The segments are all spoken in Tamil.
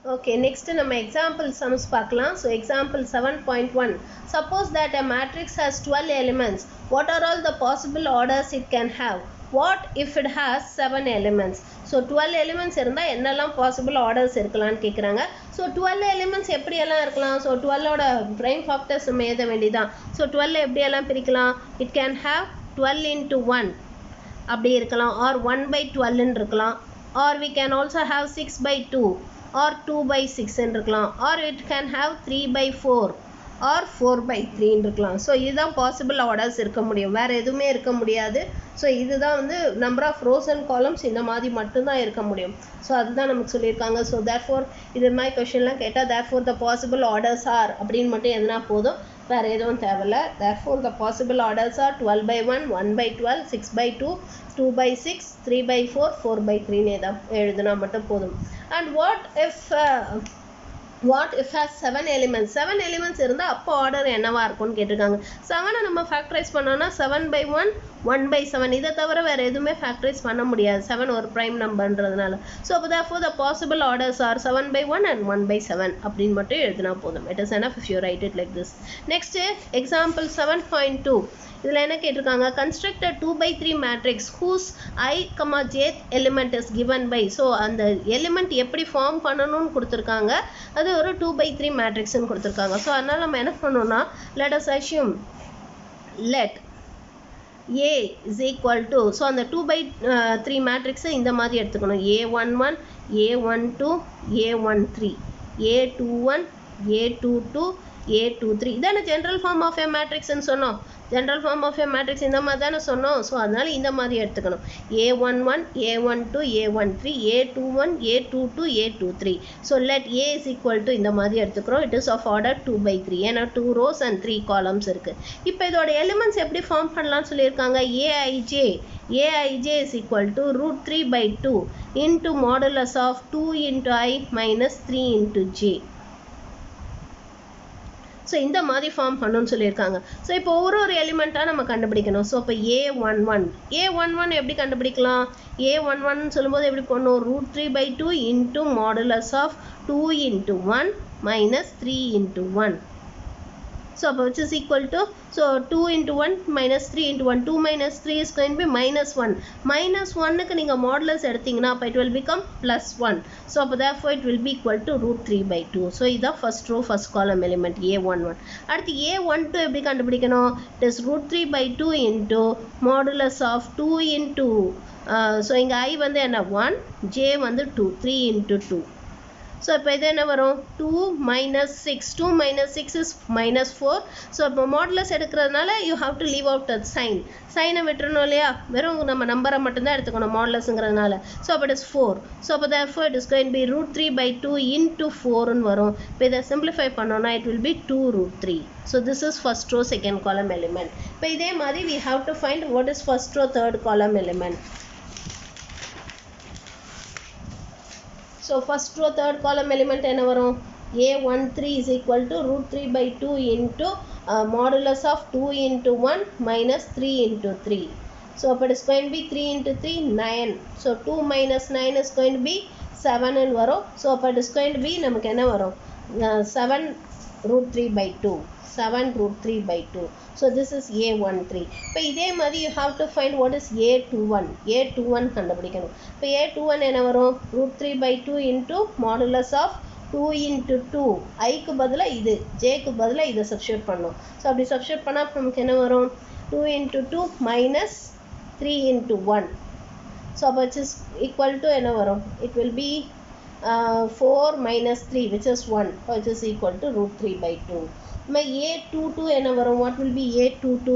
Okay, next நம்ம example sums பார்க்கலாம். So example 7.1. Suppose that a matrix has 12 elements. What are all the possible orders it can have? What if it has 7 elements? So 12 elements இருந்தா என்னெல்லாம் possible orders இருக்கலாம்னு கேக்குறாங்க. So 12 elements எப்படி எல்லாம் இருக்கலாம்? So 12 ஓட prime factors நம்ம எழுத வேண்டியதுதான். So 12 எப்படி எல்லாம் பிரிக்கலாம்? It can have 12 into 1 அப்படி இருக்கலாம், or 1 by 12 ன்னு இருக்கலாம், or we can also have 6 by 2 or 2 by 6 ன்னு இருக்கலாம், or it can have 3 by 4 or 4 by 3 ன்னு இருக்கலாம். ஸோ இதுதான் பாசிபிள் ஆர்டர்ஸ் இருக்க முடியும், வேறு எதுவுமே இருக்க முடியாது. ஸோ இதுதான் வந்து number of rows and columns இந்த மாதிரி மட்டும்தான் இருக்க முடியும். ஸோ அதுதான் நமக்கு சொல்லியிருக்காங்க. ஸோ தேர்ஃபோர் இது மாதிரி கொஷின்லாம் கேட்டால் therefore the possible orders are அப்படின்னு மட்டும் எதுனா போதும், வேறு எதுவும் தேவையில்ல. Therefore the possible orders are 12 by 1, 1 by 12, 6 by 2, 2 by 6, 3 by 4, 4 by 3 தான் எழுதுனா மட்டும் போதும். And what if has 7 elements? 7 elements இருந்தால் அப்போ ஆர்டர் என்னவா இருக்கும்னு கேட்டிருக்காங்க. 7 நம்ம ஃபேக்டரைஸ் பண்ணோன்னா 7 by 1, 1 by 7 இதை தவிர வேறு எதுவுமே ஃபேக்டரைஸ் பண்ண முடியாது, 7 ஒரு ப்ரைம் நம்பர்ன்றதுனால. ஸோ அப்போ therefore the possible orders are 7 by 1 and 1 by 7 அப்படின்னு மட்டும் எழுதினா போதும். It is enough if you write it like this. Next example 7.2. இதில் என்ன கேட்டிருக்காங்க? construct a 2 by 3 matrix whose I, jth element is given by. So அந்த எலிமெண்ட் எப்படி ஃபார்ம் பண்ணணும்னு கொடுத்துருக்காங்க, அது ஒரு 2 by 3 மேட்ரிக்ஸ்ன்னு கொடுத்துருக்காங்க. ஸோ அதனால் நம்ம என்ன பண்ணணும்னா let us assume let A is equal to, so அந்த 2 by 3 மேட்ரிக்ஸை இந்த மாதிரி எடுத்துக்கணும். A11, A12, A13, A21, A22, A23. இதான ஜென்ரல் ஃபார்ம் ஆஃப் எ மேட்ரிக்ஸ்ன்னு சொன்னோம். General form of a matrix இந்த மாதிரி தானே சொன்னோம். ஸோ அதனால் இந்த மாதிரி எடுத்துக்கணும். A11, A12, A13, A21, A22, A23. So let A is equal to இந்த மாதிரி எடுத்துக்கிறோம். It is of order 2 by 3. ஏன்னா 2 rows and 3 columns இருக்குது. இப்போ இதோட எலிமெண்ட்ஸ் எப்படி ஃபார்ம் பண்ணலாம்னு சொல்லியிருக்காங்க. Aij is equal to root 3 by 2 into modulus of 2 into I minus 3 into j. So இந்த மாதிரி ஃபார்ம் பண்ணணும்னு சொல்லியிருக்காங்க. ஸோ இப்போ ஒரு எலிமெண்ட்டாக நம்ம கண்டுபிடிக்கணும். ஸோ இப்போ A11 எப்படி கண்டுபிடிக்கலாம்? A11 சொல்லும்போது எப்படி பண்ணணும்? root 3 by 2 into modulus of 2 into 1 minus 3 into 1. So which is equal to, so 2 into 1 minus 3 into 1, 2 minus 3 is going to be minus 1. Minus 1க்கு நீங்கள் modulus எடுத்தீங்கன்னா அப்போ it will become plus 1. So அப்போ therefore it will be equal to root 3 by 2. So இதான் first row first column element A11. அடுத்து A12 எப்படி கண்டுபிடிக்கணும்? It is root 3 by 2 into modulus of 2 into so இங்கே I வந்து என்ன 1, J வந்து 2, 3 into 2. ஸோ இப்போ இது என்ன வரும்? 2 minus 6. 2 minus 6 is minus 4. So இப்போ மாடுலஸ் எடுக்கிறதுனால you have to leave out at சைனை விட்டுறணும் இல்லையா? வெறும் நம்ம நம்பரை மட்டும்தான் எடுத்துக்கணும் மாடுலஸுங்கிறதுனால. ஸோ அப்போ இட் இஸ் 4. ஸோ அப்போ therefore it is going to be root 3 by 2 into 4ன்னு வரும். இப்போ இதை சிம்பிளிஃபை பண்ணோன்னா it will be 2 root 3. So this is first row second column element. இப்போ இதே மாதிரி we have to find what is first row third column element. So first row third column element என்ன வரும்? A13 is equal to root 3 by 2 into modulus of 2 into 1 minus 3 into 3. So it is going to be 3 into 3, 9. So 2 minus 9 is going to be 7 ன்னு வரும். So it is going to be நமக்கு என்ன வரும்? 7 root 3 by 2. 7 root 3 by 2. So this is A13. இப்போ இதே மாதிரி you have to find what is A21. A21 கண்டுபிடிக்கணும். இப்போ A21 என்ன வரும்? root 3 by 2 into modulus of 2 into 2. ஐக்கு பதிலாக இது, ஜேக்கு பதிலாக இதை சப்ஸ்டியூட் பண்ணணும். ஸோ அப்படி சப்ஸ்டியூட் பண்ணால் நமக்கு என்ன வரும்? 2 into 2 minus 3 into 1. ஸோ அப்போ which is equal to என்ன வரும்? It will be 4 minus 3 which is 1 which is equal to root 3 by 2. நம்ம A22 என்ன வரும்? What will be A22?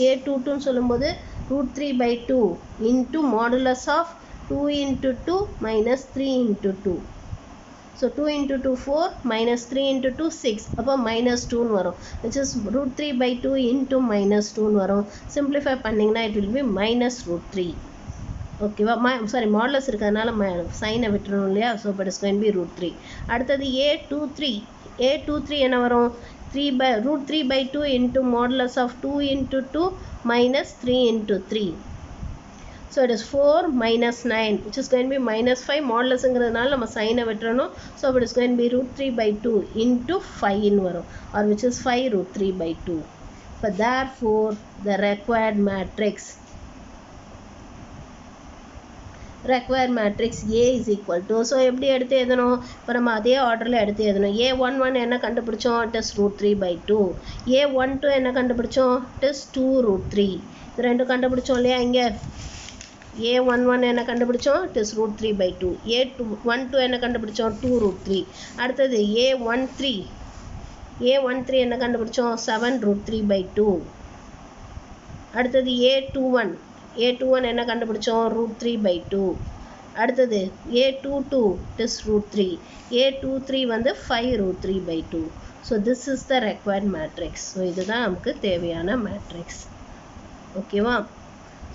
A22 சொல்லும்போது root 3 by 2 into modulus of 2 into 2 minus 3 into 2. So 2 into 2 4 minus 3 into 2 6. அப்போ minus 2 வரும். Which is root 3 by 2 into minus 2 வரும். Simplify பண்ணிங்கன்னா it will be minus root 3. ஓகேவா? சாரி மாடுலஸ் இருக்கிறதுனால சைனை விட்டுறணும் இல்லையா? So but is going be root 3. அடுத்தது A23 என்ன வரும்? root 3 by 2 into modulus of 2 into 2 minus 3 into 3. So it is 4 minus 9, which is going to be minus 5. Modulus-ங்கிறதுனால நம்ம சைனை விட்டுறணும். So it is going to be root 3 by 2 into 5 in வரும், or which is 5 root 3 by 2. But therefore the required matrix A is equal to, so எப்படி எடுத்து எழுதணும், இப்போ நம்ம அதே ஆர்டரில் எடுத்து எழுதணும். A11 என்ன கண்டுபிடிச்சோம், it is root 3 by 2. A12 என்ன கண்டுபிடிச்சோம், it is 2 root 3. இது ரெண்டும் கண்டுபிடிச்சோம் இல்லையா. இங்கே A11 என்ன கண்டுபிடிச்சோம், it is root 3 by 2. A12 என்ன கண்டுபிடிச்சோம், 2 root 3. அடுத்தது A13 என்ன கண்டுபிடிச்சோம், 7 root 3 by 2. அடுத்தது A21 என்ன கண்டுபிடிச்சோம், root 3 by 2. அடுத்தது A22 it is root 3. A23 வந்து 5 root 3 by 2. So this is the required matrix. So இதுதான் நமக்கு தேவையான matrix. ஓகேவா.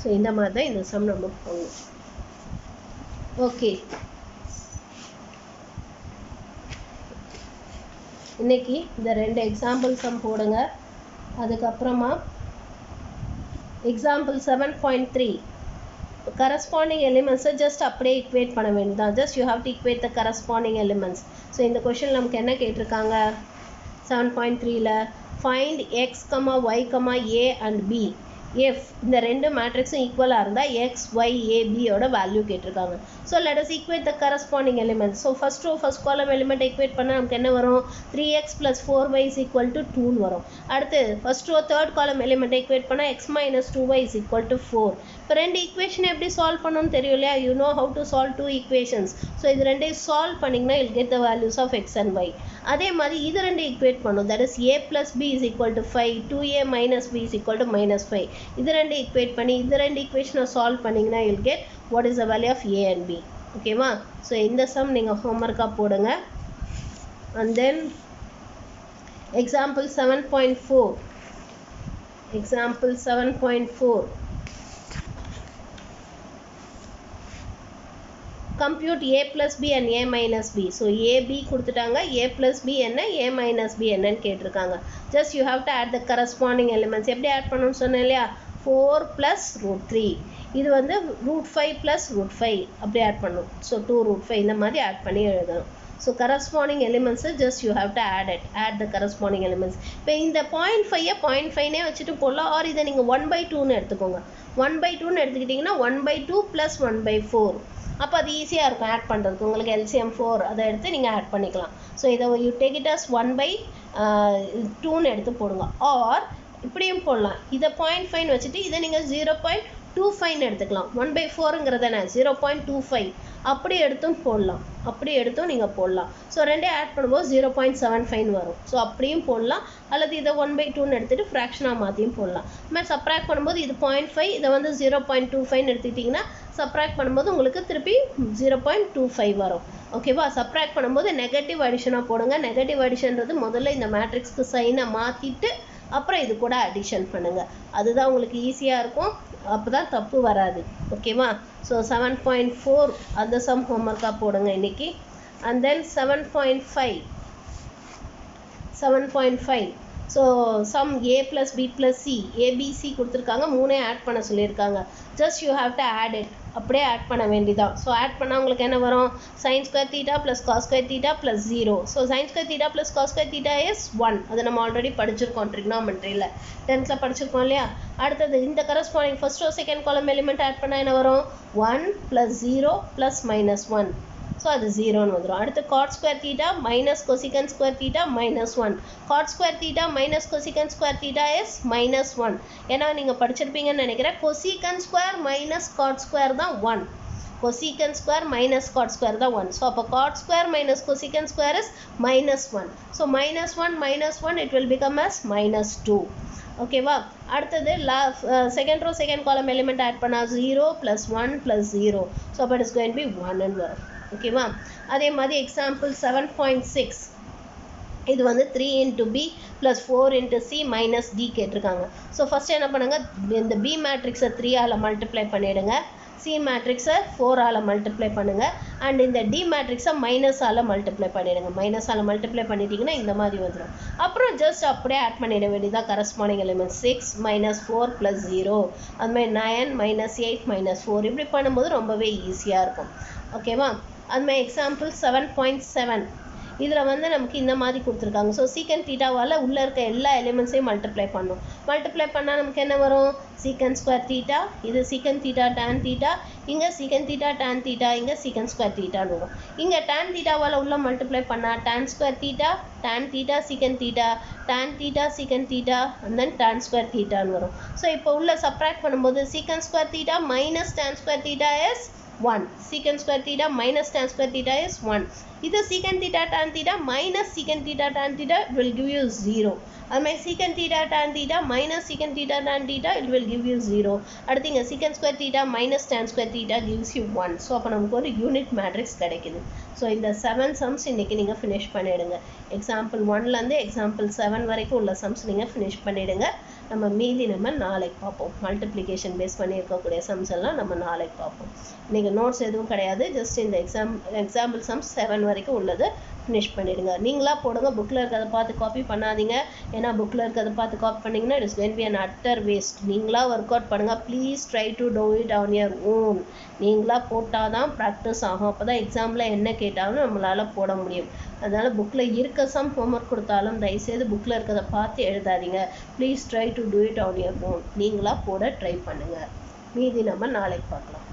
ஸோ இந்த மாதிரி தான் இந்த சம் நம்ம போகணும். ஓகே, இன்னைக்கு இந்த 2 எக்ஸாம்பிள் சம் போடுங்க. அதுக்கப்புறமா எக்ஸாம்பிள் 7.3 corresponding elements just அப்படியே equate பண்ண வேண்டியதான். just you have to equate the corresponding elements. So இந்த கொஷின் நமக்கு என்ன கேட்டிருக்காங்க, 7.3ல find x, y, a and b if இந்த ரெண்டு மேட்ரிக்ஸும் ஈக்குவலாக இருந்தால் x, y, a, b ஓட வேல்யூ கேட்டிருக்காங்க. So let us equate the corresponding elements. So first row first column element equate பண்ணால் நமக்கு என்ன வரும், 3x plus 4y is equal to 2 வரும். அடுத்து first row third column element equate பண்ணால் x minus 2y is equal to 4. இப்போ ரெண்டு ஈக்குவேஷன் எப்படி சால்வ் பண்ணணும்னு தெரியும் இல்லையா, you know how to solve two equations. So இது ரெண்டையும் சால்வ் பண்ணிங்கன்னா you'll get the values of x and y. அதே மாதிரி இது ரெண்டு ஈக்குவேட் பண்ணும், that is a plus b is equal to 5, 2a minus b is equal to minus 5. இது ரெண்டு ஈக்குவேட் பண்ணி இது ரெண்டு ஈக்குவேஷனை சால்வ் பண்ணிங்கன்னா you'll get what is the value of a and b. ஓகேவா. ஸோ இந்த சம் நீங்கள் ஹோம்ஒர்க்காக போடுங்க. and then example 7.4 compute a plus b and a minus b. so a b கொடுத்துட்டாங்க, a plus b என்ன, a minus b என்னன்னு கேட்டிருக்காங்க. just you have to add the corresponding elements. எப்படி ஆட் பண்ணணும்னு சொன்னேன் இல்லையா, 4 plus root 3, இது வந்து root 5 plus root 5 அப்படி ஆட் பண்ணணும். ஸோ 2 root 5 இந்த மாதிரி ஆட் பண்ணி எழுதணும். So corresponding elements just you have to add the corresponding elements. இப்போ இந்த 0.5 0.5 வச்சுட்டு போடலாம், ஆர் இதை நீங்கள் 1/2ன்னு எடுத்துக்கோங்க. 1/2ன்னு எடுத்துக்கிட்டிங்கன்னா 1/2 plus 1/4, அப்போ அது ஈஸியாக இருக்கும் ஆட் பண்ணுறதுக்கு. உங்களுக்கு LCM 4 அதை எடுத்து நீங்கள் ஆட் பண்ணிக்கலாம். ஸோ இதை you take it as 1/2ன்னு எடுத்து போடுங்க. ஆர் இப்படியும் போடலாம், இதை 0.5 வச்சுட்டு இதை நீங்கள் 0.25 எடுத்துக்கலாம். 1/4ங்கிறத 0.25 அப்படி எடுத்தும் போடலாம், அப்படி எடுத்தும் நீங்கள் போடலாம். ஸோ ரெண்டே ஆட் பண்ணும்போது 0.75 வரும். ஸோ அப்படியும் போடலாம், அல்லது இதை 1/2ன்னு எடுத்துகிட்டு ஃப்ராக்ஷனாக மாற்றியும் போடலாம். இதுமாதிரி சப்ராக்ட் பண்ணும்போது இது 0.5, இதை வந்து 0.25 எடுத்துக்கிட்டிங்கன்னா சப்ராக்ட் பண்ணும்போது உங்களுக்கு திருப்பி 0.25 வரும். ஓகேவா. சப்ராக்ட் பண்ணும்போது நெகட்டிவ் அடிஷனாக போடுங்க. நெகட்டிவ் அடிஷன்றது முதல்ல இந்த மேட்ரிக்ஸ்க்கு சைனை மாற்றிட்டு அப்புறம் இது கூட அடிஷன் பண்ணுங்கள். அதுதான் உங்களுக்கு ஈஸியாக இருக்கும், அப்போ தான் தப்பு வராது. ஓகேவா. ஸோ 7.4 அந்த சம் ஹோம்ஒர்க்காக போடுங்க இன்றைக்கி. And then 7.5 so sum a plus b plus c abc கொடுத்துருக்காங்க, 3 ஆட் பண்ண சொல்லியிருக்காங்க. Just you have to add it, அப்படியே ஆட் பண்ண வேண்டியதான். ஸோ ஆட் பண்ணால் உங்களுக்கு என்ன வரும், sin square theta plus cos square theta plus 0. So sin square theta plus cos square theta is 1. அது நம்ம ஆல்ரெடி படிச்சிருக்கோம் ட்ரிக்னாமெட்ரியில், 10th படிச்சிருக்கோம் இல்லையா. அடுத்தது இந்த corresponding first row second column element add பண்ணால் என்ன வரும், 1 plus 0 plus minus 1. ஸோ அது 0ன்னு வந்துடும். அடுத்து cot square theta minus cosecant square theta minus 1. cot square theta minus cosecant square theta is minus 1. ஏன்னா நீங்கள் படிச்சிருப்பீங்கன்னு நினைக்கிறேன், cosecant square minus cot square தான் 1. cosecant square minus cot square தான் 1. ஸோ அப்போ cot square minus cosecant square is minus 1. So minus 1 it will become as minus 2. ஓகேவா. அடுத்தது second row second column element add பண்ணால் 0 plus 1 plus 0. ஸோ அப்போ it is going to be 1ன்னு வரும். ஓகேவா. அதே மாதிரி எக்ஸாம்பிள் 7.6 இது வந்து 3 into b plus 4 into c minus d கேட்டிருக்காங்க. ஸோ ஃபஸ்ட்டு என்ன பண்ணுங்கள், இந்த b மேட்ரிக்ஸை 3ஆல் மல்டிப்ளை பண்ணிவிடுங்க. சி மேட்ரிக்ஸை 4ஆல் மல்டிப்ளை பண்ணுங்கள். அண்ட் இந்த டி மேட்ரிக்ஸை மைனஸால் மல்டிப்ளை பண்ணிவிடுங்க. மைனஸால் மல்டிப்ளை பண்ணிட்டீங்கன்னா இந்த மாதிரி வந்துடும். அப்புறம் ஜஸ்ட் அப்படியே ஆட் பண்ணிட வேண்டியதாக கரஸ்பாண்டிங் எலிமெண்ட் 6 மைனஸ் 4 ப்ளஸ் 0, அதுமாதிரி 9 மைனஸ் 8 மைனஸ் 4. இப்படி பண்ணும்போது ரொம்பவே ஈஸியாக இருக்கும். ஓகேவா? அதுமாதிரி எக்ஸாம்பிள் 7.7 இதில் வந்து நமக்கு இந்த மாதிரி கொடுத்துருக்காங்க. ஸோ சீக்கன் தீட்டாவால் உள்ளே இருக்க எல்லா எலிமெண்ட்ஸையும் மல்டிப்ளை பண்ணணும். மல்டிப்ளை பண்ணால் நமக்கு என்ன வரும்? சீக்கன் ஸ்கொயர் தீட்டா, இது சீக்கன் தீட்டா டேன் தீட்டா, இங்கே சீக்கன் தீட்டா டேன் தீட்டா, இங்கே சீக்கன் ஸ்கொயர் தீட்டான்னு வரும். இங்கே டேன் தீட்டாவால் உள்ள மல்டிப்ளை பண்ணால் tan square theta, tan theta secant theta, tan theta secant theta, and then tan square தீட்டான்னு வரும். ஸோ இப்போ உள்ள சப்ராக்ட் பண்ணும்போது secant square theta minus tan square theta is 1. Secant square theta minus tan square theta is 1. This secant theta tan theta minus secant theta tan theta will give you 0. அதுமாதிரி secant theta tan theta minus secant theta tan theta it will give you 0. அடுத்து இங்கே secant square theta minus tan square theta gives you 1. So அப்போ நமக்கு ஒரு யூனிட் மேட்ரிக்ஸ் கிடைக்குது. ஸோ இந்த 7 சம்ஸ் இன்றைக்கி நீங்கள் ஃபினிஷ் பண்ணிவிடுங்க. எக்ஸாம்பிள் 1லேருந்து எக்ஸாம்பிள் 7 வரைக்கும் உள்ள சம்ஸ் நீங்கள் ஃபினிஷ் பண்ணிவிடுங்க. நம்ம மீதி நம்ம நாளைக்கு பார்ப்போம். மல்டிப்ளிகேஷன் பேஸ் பண்ணி இருக்கக்கூடிய சம்ஸ் எல்லாம் நம்ம நாளைக்கு பார்ப்போம். இன்றைக்கி நோட்ஸ் எதுவும் கிடையாது. ஜஸ்ட் இந்த எக்ஸாம்பிள் சம்ஸ் 7 வரைக்கும் உள்ளது ஃபினிஷ் பண்ணிவிடுங்க. நீங்களாக போடுங்க. புக்கில் இருக்கிறத பார்த்து காப்பி பண்ணாதீங்க. ஏன்னா புக்கில் இருக்கிறத பார்த்து காப்பி பண்ணிங்கன்னா it's going to be an utter waste. நீங்களாக ஒர்க் அவுட் பண்ணுங்கள். Please try to do it on your own. நீங்களாக போட்டால் தான் ப்ராக்டிஸ் ஆகும். அப்போ தான் எக்ஸாமில் என்ன கேட்டாலும் நம்மளால் போட முடியும். அதனால் புக்கில் இருக்க சம் ஹோம்ஒர்க் கொடுத்தாலும் தயவுசெய்து புக்கில் இருக்கிறத பார்த்து எழுதாதீங்க. Please try to do it on your own. நீங்களாக போட ட்ரை பண்ணுங்கள். மீதி நம்ம நாளைக்கு பார்க்கலாம்.